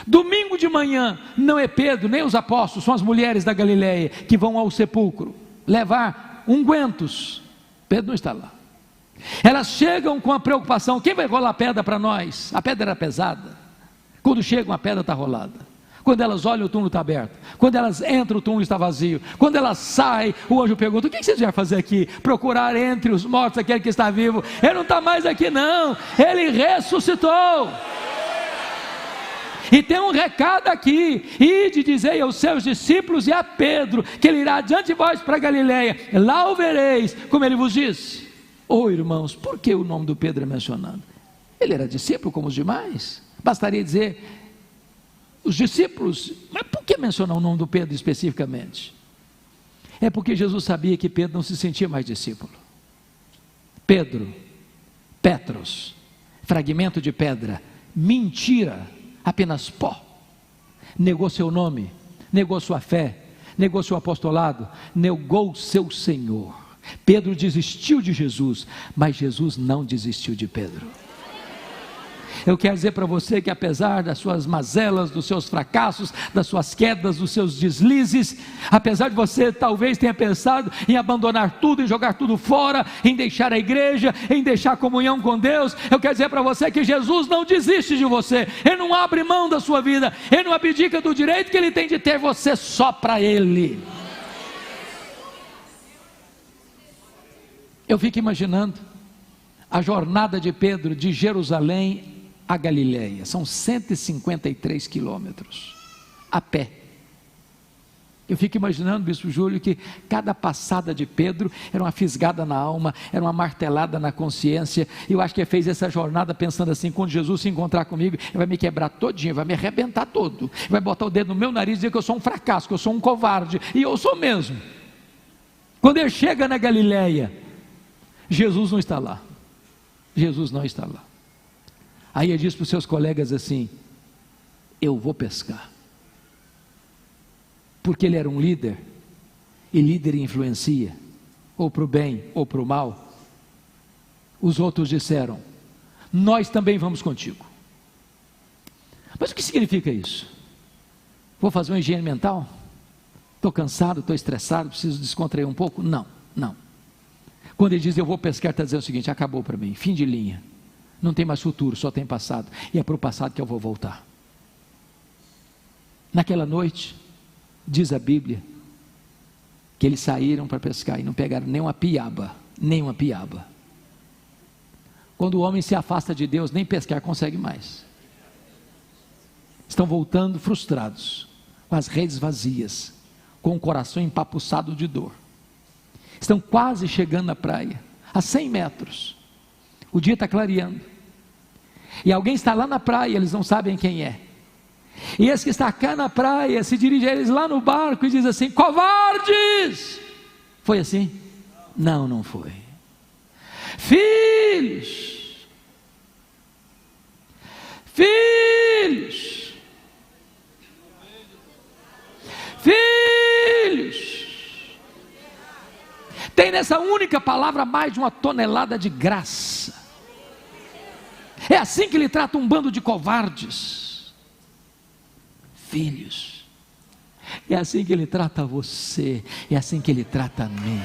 Domingo de manhã, não é Pedro nem os apóstolos, são as mulheres da Galileia que vão ao sepulcro levar ungüentos, Pedro não está lá. Elas chegam com a preocupação: quem vai rolar pedra para nós? A pedra era pesada. Quando chegam, a pedra está rolada. Quando elas olham, o túmulo está aberto. Quando elas entram, o túmulo está vazio. Quando elas saem, o anjo pergunta: o que vocês vão fazer aqui? Procurar entre os mortos aquele que está vivo. Ele não está mais aqui não, ele ressuscitou. E tem um recado aqui: ide dizei aos seus discípulos e a Pedro que ele irá diante de vós para Galileia, lá o vereis, como ele vos disse. Irmãos, por que o nome do Pedro é mencionado? Ele era discípulo como os demais, bastaria dizer os discípulos. Mas por que mencionar o nome do Pedro especificamente? É porque Jesus sabia que Pedro não se sentia mais discípulo. Pedro, Petros, fragmento de pedra, mentira, apenas pó. Negou seu nome, negou sua fé, negou seu apostolado, negou seu Senhor. Pedro desistiu de Jesus, mas Jesus não desistiu de Pedro. Eu quero dizer para você que apesar das suas mazelas, dos seus fracassos, das suas quedas, dos seus deslizes, apesar de você talvez tenha pensado em abandonar tudo, em jogar tudo fora, em deixar a igreja, em deixar a comunhão com Deus, eu quero dizer para você que Jesus não desiste de você, Ele não abre mão da sua vida, Ele não abdica do direito que Ele tem de ter você só para Ele. Eu fico imaginando a jornada de Pedro de Jerusalém a Galileia, são 153 quilômetros, a pé. Eu fico imaginando, bispo Júlio, que cada passada de Pedro era uma fisgada na alma, era uma martelada na consciência. Eu acho que ele fez essa jornada pensando assim: quando Jesus se encontrar comigo, ele vai me quebrar todinho, vai me arrebentar todo, vai botar o dedo no meu nariz e dizer que eu sou um fracasso, que eu sou um covarde, e eu sou mesmo. Quando ele chega na Galileia, Jesus não está lá, Jesus não está lá. Aí ele diz para os seus colegas assim: eu vou pescar. Porque ele era um líder, e líder influencia, ou para o bem ou para o mal. Os outros disseram: nós também vamos contigo. Mas o que significa isso? Vou fazer uma higiene mental? Estou cansado, estou estressado, preciso descontrair um pouco? Não, não. Quando ele diz eu vou pescar, está dizendo o seguinte: acabou para mim, fim de linha. Não tem mais futuro, só tem passado, e é para o passado que eu vou voltar. Naquela noite, diz a Bíblia, que eles saíram para pescar e não pegaram nem uma piaba, nem uma piaba. Quando o homem se afasta de Deus, nem pescar consegue mais. Estão voltando frustrados, com as redes vazias, com o coração empapuçado de dor. Estão quase chegando na praia, a 100 metros. O dia está clareando, e alguém está lá na praia, eles não sabem quem é, e esse que está cá na praia, se dirige a eles lá no barco e diz assim: covardes! Foi assim? Não, não foi. Filhos, filhos, filhos. Tem nessa única palavra mais de 1 tonelada de graça. É assim que ele trata um bando de covardes. Filhos. É assim que ele trata você. É assim que ele trata a mim.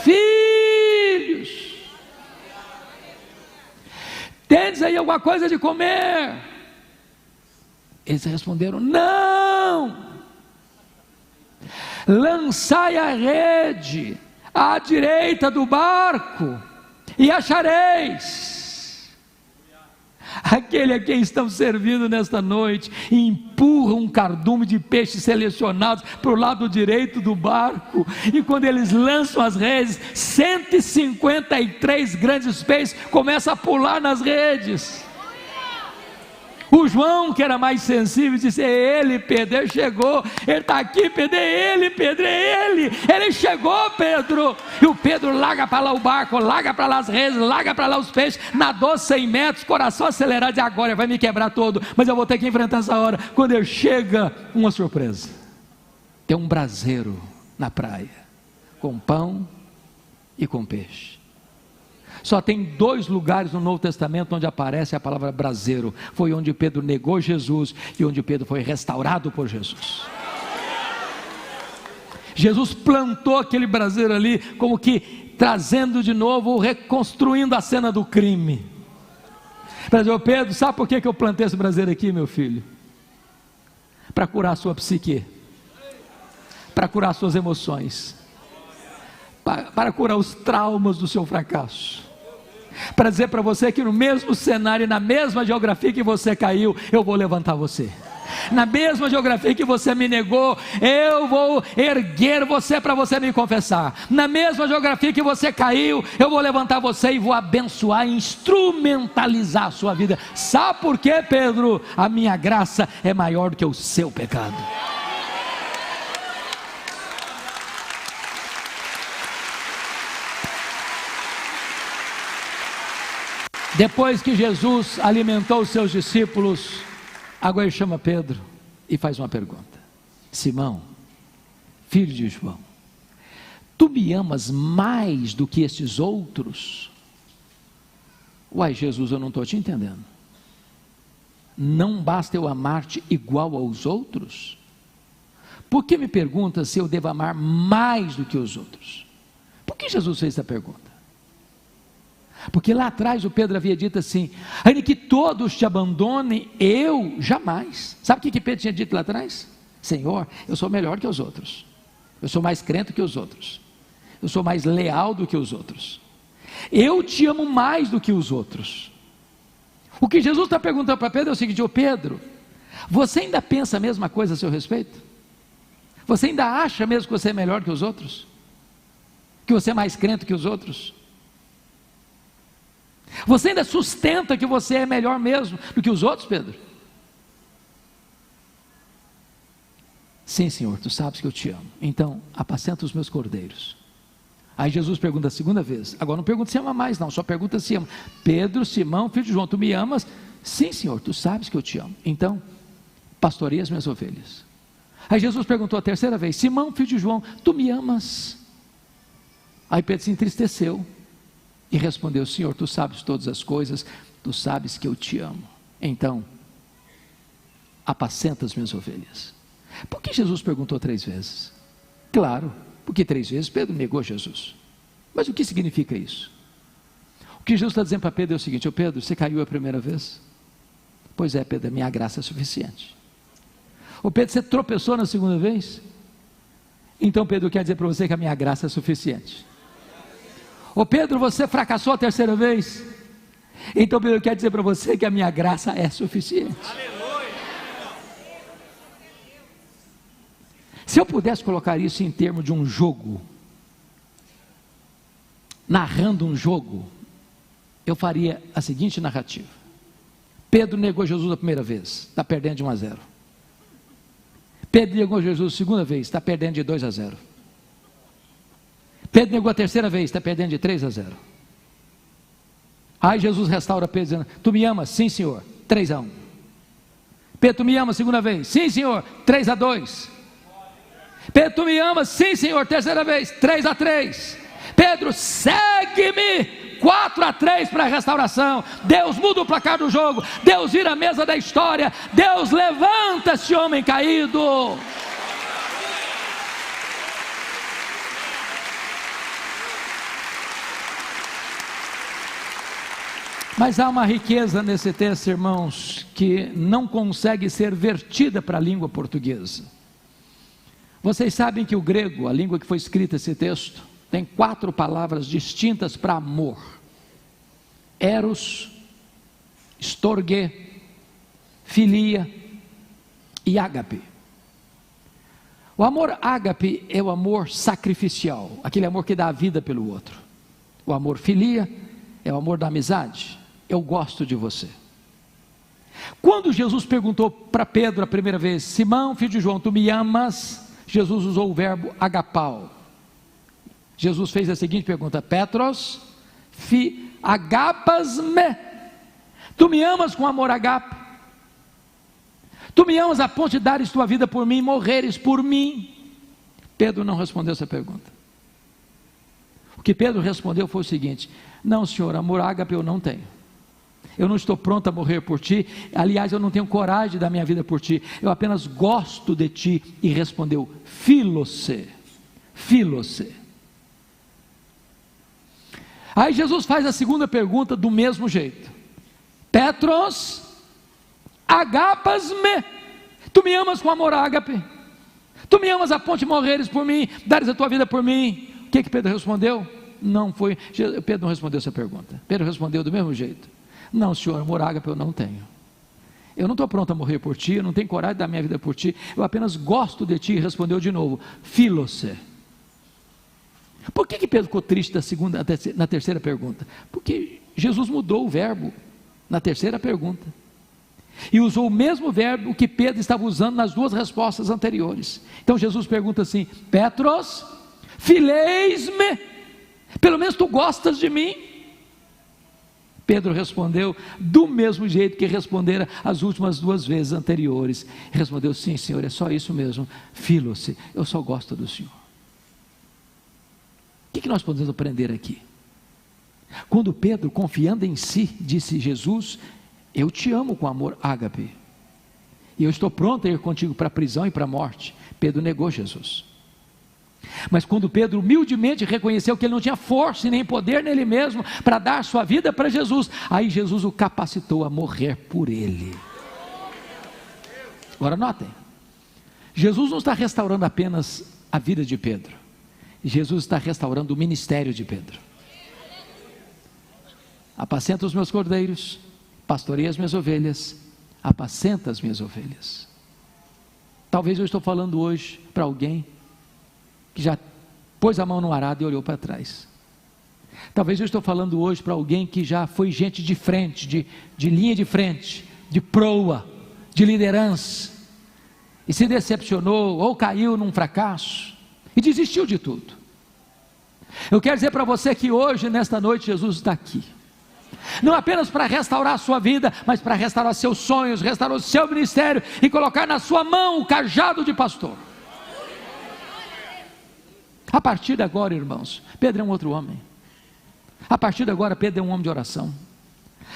Filhos. Tendes aí alguma coisa de comer? Eles responderam: não. Lançai a rede à direita do barco, e achareis. Aquele a quem estão servindo nesta noite, empurra um cardume de peixes selecionados para o lado direito do barco, e quando eles lançam as redes, 153 grandes peixes começam a pular nas redes. O João, que era mais sensível, disse: é ele, Pedro, ele chegou, ele está aqui, Pedro, é ele, Pedro, é ele chegou, Pedro. E o Pedro larga para lá o barco, larga para lá as redes, larga para lá os peixes, nadou 100 metros, coração acelerado, e agora ele vai me quebrar todo, mas eu vou ter que enfrentar essa hora. Quando ele chega, uma surpresa: tem um braseiro na praia, com pão e com peixe. Só tem 2 lugares no Novo Testamento onde aparece a palavra braseiro. Foi onde Pedro negou Jesus e onde Pedro foi restaurado por Jesus. Jesus plantou aquele braseiro ali, como que trazendo de novo, reconstruindo a cena do crime. Para dizer: Pedro, sabe por que eu plantei esse braseiro aqui, meu filho? Para curar a sua psique, para curar as suas emoções, para curar os traumas do seu fracasso, para dizer para você que no mesmo cenário e na mesma geografia que você caiu, eu vou levantar você. Na mesma geografia que você me negou, eu vou erguer você para você me confessar. Na mesma geografia que você caiu, eu vou levantar você e vou abençoar e instrumentalizar a sua vida. Sabe por quê, Pedro? A minha graça é maior do que o seu pecado. Depois que Jesus alimentou os seus discípulos, agora ele chama Pedro e faz uma pergunta: Simão, filho de João, tu me amas mais do que estes outros? Uai, Jesus, eu não estou te entendendo. Não basta eu amar-te igual aos outros? Por que me pergunta se eu devo amar mais do que os outros? Por que Jesus fez essa pergunta? Porque lá atrás o Pedro havia dito assim: ainda que todos te abandonem, eu jamais. Sabe o que Pedro tinha dito lá atrás? Senhor, eu sou melhor que os outros, eu sou mais crente que os outros, eu sou mais leal do que os outros, eu te amo mais do que os outros. O que Jesus está perguntando para Pedro é o seguinte: ô Pedro, você ainda pensa a mesma coisa a seu respeito? Você ainda acha mesmo que você é melhor que os outros? Que você é mais crente que os outros? Você ainda sustenta que você é melhor mesmo do que os outros, Pedro? Sim, Senhor, tu sabes que eu te amo, então apacenta os meus cordeiros. Aí Jesus pergunta a segunda vez, agora não pergunta se ama mais não, só pergunta se ama. Pedro, Simão, filho de João, tu me amas? Sim, Senhor, tu sabes que eu te amo, então pastoreia as minhas ovelhas. Aí Jesus perguntou a terceira vez: Simão, filho de João, tu me amas? Aí Pedro se entristeceu e respondeu: Senhor, tu sabes todas as coisas, tu sabes que eu te amo, então apacenta as minhas ovelhas. Por que Jesus perguntou 3 vezes? Claro, porque 3 vezes Pedro negou Jesus. Mas o que significa isso? O que Jesus está dizendo para Pedro é o seguinte: ô Pedro, você caiu a primeira vez? Pois é, Pedro, a minha graça é suficiente. Ô Pedro, você tropeçou na segunda vez? Então Pedro quer dizer para você que a minha graça é suficiente. Ô Pedro, você fracassou a terceira vez? Então Pedro quer dizer para você que a minha graça é suficiente. Aleluia. Se eu pudesse colocar isso em termos de um jogo, narrando um jogo, eu faria a seguinte narrativa: Pedro negou Jesus a primeira vez, está perdendo de 1-0. Pedro negou Jesus a segunda vez, está perdendo de 2-0. Pedro negou a terceira vez, está perdendo de 3-0. Aí Jesus restaura Pedro dizendo: tu me amas? Sim, Senhor. 3-1. Pedro, tu me amas segunda vez? Sim, Senhor. 3-2. Pedro, tu me amas? Sim, Senhor. Terceira vez, 3-3. Pedro, segue-me. 4-3 para a restauração. Deus muda o placar do jogo, Deus vira a mesa da história, Deus levanta esse homem caído. Mas há uma riqueza nesse texto, irmãos, que não consegue ser vertida para a língua portuguesa. Vocês sabem que o grego, a língua que foi escrita esse texto, tem 4 palavras distintas para amor: eros, storge, filia e ágape. O amor ágape é o amor sacrificial, aquele amor que dá a vida pelo outro. O amor filia é o amor da amizade: eu gosto de você. Quando Jesus perguntou para Pedro a primeira vez: Simão, filho de João, tu me amas? Jesus usou o verbo agapau. Jesus fez a seguinte pergunta: Petros, agapas-me? Tu me amas com amor agape? Tu me amas a ponto de dares tua vida por mim, morreres por mim? Pedro não respondeu essa pergunta. O que Pedro respondeu foi o seguinte: não, Senhor, amor ágape eu não tenho. Eu não estou pronto a morrer por ti. Aliás, eu não tenho coragem de dar minha vida por ti. Eu apenas gosto de ti. E respondeu: filose. Filose. Aí Jesus faz a segunda pergunta do mesmo jeito: Petros, agapas-me? Tu me amas com amor ágape? Tu me amas a ponto de morreres por mim, dares a tua vida por mim? O que Pedro respondeu? Não foi, Pedro não respondeu essa pergunta. Pedro respondeu do mesmo jeito: não, Senhor, amor ágape eu não tenho. Eu não estou pronto a morrer por ti, eu não tenho coragem de dar minha vida por ti, eu apenas gosto de ti. E respondeu de novo: filose. Por que Pedro ficou triste na terceira pergunta? Porque Jesus mudou o verbo na terceira pergunta e usou o mesmo verbo que Pedro estava usando nas 2 respostas anteriores. Então Jesus pergunta assim: Petros, fileis-me? Pelo menos tu gostas de mim? Pedro respondeu do mesmo jeito que respondera as últimas 2 vezes anteriores. Respondeu: sim, Senhor, é só isso mesmo. Filo-se, eu só gosto do Senhor. O que nós podemos aprender aqui? Quando Pedro, confiando em si, disse: Jesus, eu te amo com amor ágape, e eu estou pronto a ir contigo para a prisão e para a morte. Pedro negou Jesus. Mas quando Pedro humildemente reconheceu que ele não tinha força e nem poder nele mesmo para dar sua vida para Jesus, aí Jesus o capacitou a morrer por ele. Agora notem, Jesus não está restaurando apenas a vida de Pedro, Jesus está restaurando o ministério de Pedro. Apacenta os meus cordeiros, pastoreia as minhas ovelhas, apacenta as minhas ovelhas. Talvez eu estou falando hoje para alguém que já pôs a mão no arado e olhou para trás. Talvez eu estou falando hoje para alguém que já foi gente de frente, de linha de frente, de proa, de liderança, e se decepcionou ou caiu num fracasso e desistiu de tudo. Eu quero dizer para você que hoje, nesta noite, Jesus está aqui, não apenas para restaurar a sua vida, mas para restaurar seus sonhos, restaurar o seu ministério e colocar na sua mão o cajado de pastor. A partir de agora, irmãos, Pedro é um outro homem. A partir de agora, Pedro é um homem de oração.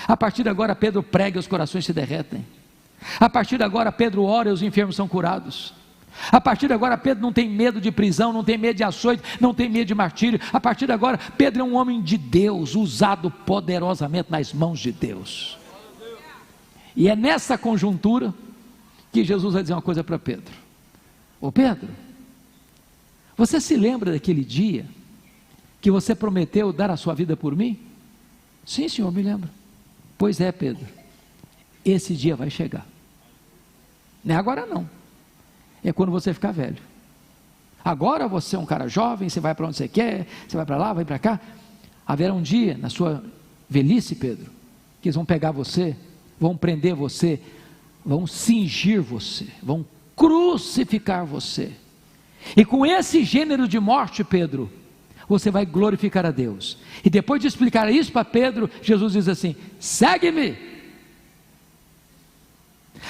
A partir de agora, Pedro prega e os corações se derretem. A partir de agora, Pedro ora e os enfermos são curados. A partir de agora, Pedro não tem medo de prisão, não tem medo de açoite, não tem medo de martírio. A partir de agora, Pedro é um homem de Deus, usado poderosamente nas mãos de Deus. E é nessa conjuntura que Jesus vai dizer uma coisa para Pedro: ô Pedro, você se lembra daquele dia que você prometeu dar a sua vida por mim? Sim, Senhor, me lembro. Pois é, Pedro, esse dia vai chegar. Não é agora não, é quando você ficar velho. Agora você é um cara jovem, você vai para onde você quer, você vai para lá, vai para cá. Haverá um dia na sua velhice, Pedro, que eles vão pegar você, vão prender você, vão cingir você, vão crucificar você. E com esse gênero de morte, Pedro, você vai glorificar a Deus. E depois de explicar isso para Pedro, Jesus diz assim: segue-me.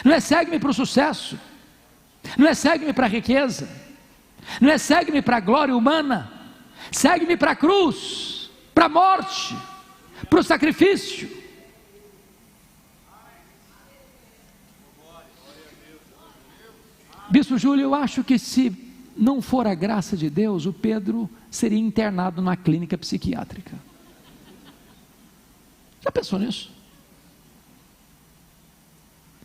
Não é segue-me para o sucesso, não é segue-me para a riqueza, não é segue-me para a glória humana, segue-me para a cruz, para a morte, para o sacrifício. Bispo Júlio, eu acho que se não for a graça de Deus, o Pedro seria internado numa clínica psiquiátrica. Já pensou nisso?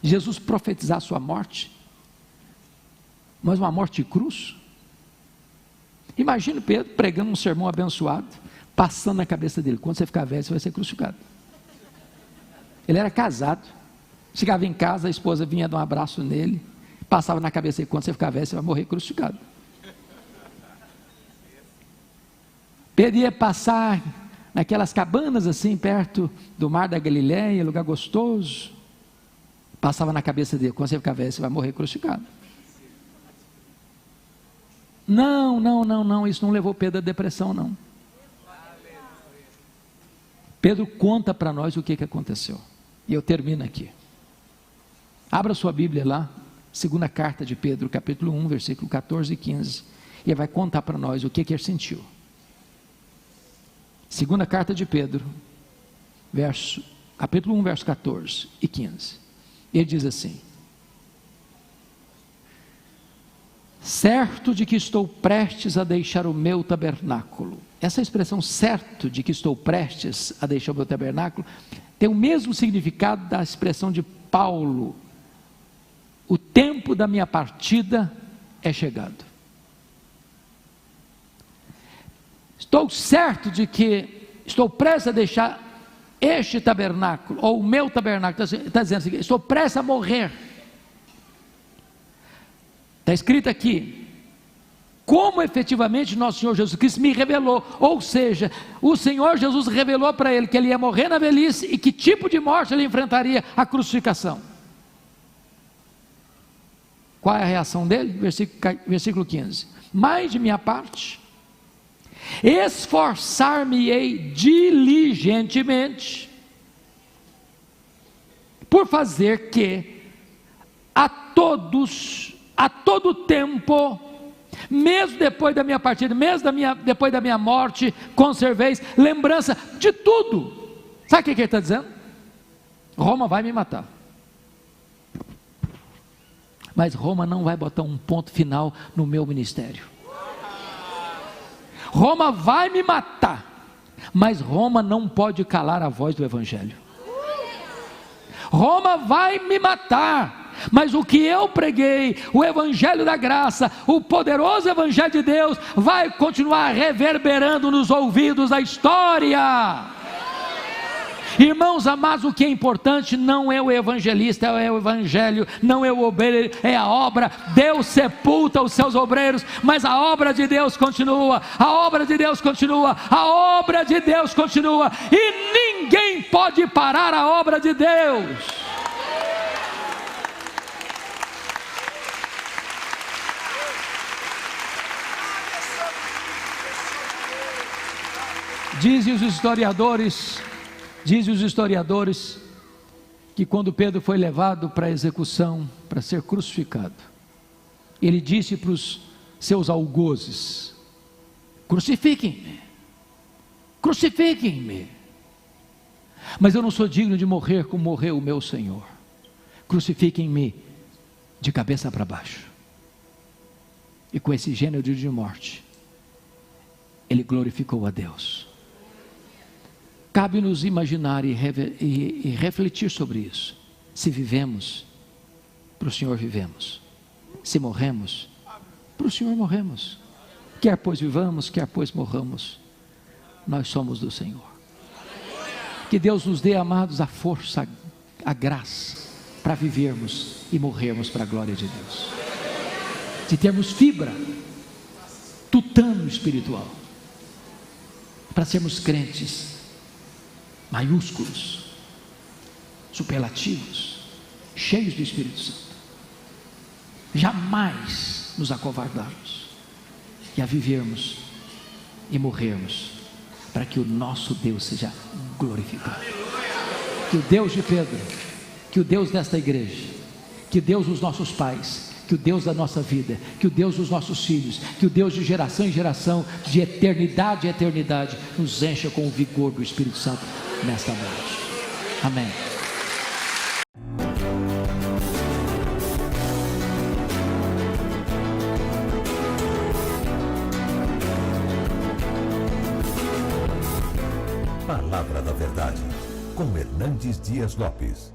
Jesus profetizar a sua morte, mas uma morte de cruz. Imagina Pedro pregando um sermão abençoado, passando na cabeça dele: quando você ficar velho, você vai ser crucificado. Ele era casado, chegava em casa, a esposa vinha dar um abraço nele, passava na cabeça dele: quando você ficar velho, você vai morrer crucificado. Pedro ia passar naquelas cabanas assim, perto do mar da Galileia, lugar gostoso. Passava na cabeça dele: quando você ficar velho, você vai morrer crucificado. Não, isso não levou Pedro à depressão, não. Pedro conta para nós o que aconteceu. E eu termino aqui. Abra sua Bíblia lá, segunda carta de Pedro, capítulo 1, versículo 14 e 15. E ele vai contar para nós o que ele sentiu. Segunda carta de Pedro, capítulo 1, verso 14 e 15. Ele diz assim: certo de que estou prestes a deixar o meu tabernáculo. Essa expressão, certo de que estou prestes a deixar o meu tabernáculo, tem o mesmo significado da expressão de Paulo: o tempo da minha partida é chegado. Estou certo de que estou prestes a deixar este tabernáculo, ou o meu tabernáculo. Está dizendo assim: estou prestes a morrer. Está escrito aqui: como efetivamente nosso Senhor Jesus Cristo me revelou. Ou seja, o Senhor Jesus revelou para ele que ele ia morrer na velhice e que tipo de morte ele enfrentaria: a crucificação. Qual é a reação dele? Versículo 15: mas de minha parte, esforçar-me-ei diligentemente por fazer que a todo tempo, mesmo depois da minha partida, mesmo depois da minha morte, conserveis lembrança de tudo. Sabe o que ele está dizendo? Roma vai me matar, mas Roma não vai botar um ponto final no meu ministério. Roma vai me matar, mas Roma não pode calar a voz do Evangelho. Roma vai me matar, mas o que eu preguei, o Evangelho da graça, o poderoso Evangelho de Deus, vai continuar reverberando nos ouvidos da história. Irmãos amados, o que é importante não é o evangelista, é o evangelho, não é o obreiro, é a obra. Deus sepulta os seus obreiros, mas a obra de Deus continua, a obra de Deus continua, a obra de Deus continua, e ninguém pode parar a obra de Deus. Dizem os historiadores que quando Pedro foi levado para a execução, para ser crucificado, ele disse para os seus algozes: crucifiquem-me, crucifiquem-me, mas eu não sou digno de morrer como morreu o meu Senhor. Crucifiquem-me de cabeça para baixo. E com esse gênero de morte, ele glorificou a Deus. Cabe-nos imaginar e refletir sobre isso. Se vivemos, para o Senhor vivemos. Se morremos, para o Senhor morremos. Quer pois vivamos, quer pois morramos, nós somos do Senhor. Que Deus nos dê, amados, a força, a graça, para vivermos e morrermos para a glória de Deus. De termos fibra, tutano espiritual, para sermos crentes maiúsculos, superlativos, cheios do Espírito Santo. Jamais nos acovardarmos e a vivermos e morrermos para que o nosso Deus seja glorificado. Que o Deus de Pedro, que o Deus desta igreja, que o Deus dos nossos pais, que o Deus da nossa vida, que o Deus dos nossos filhos, que o Deus de geração em geração, de eternidade em eternidade, nos encha com o vigor do Espírito Santo nesta noite. Amém. Palavra da Verdade, com Hernandes Dias Lopes.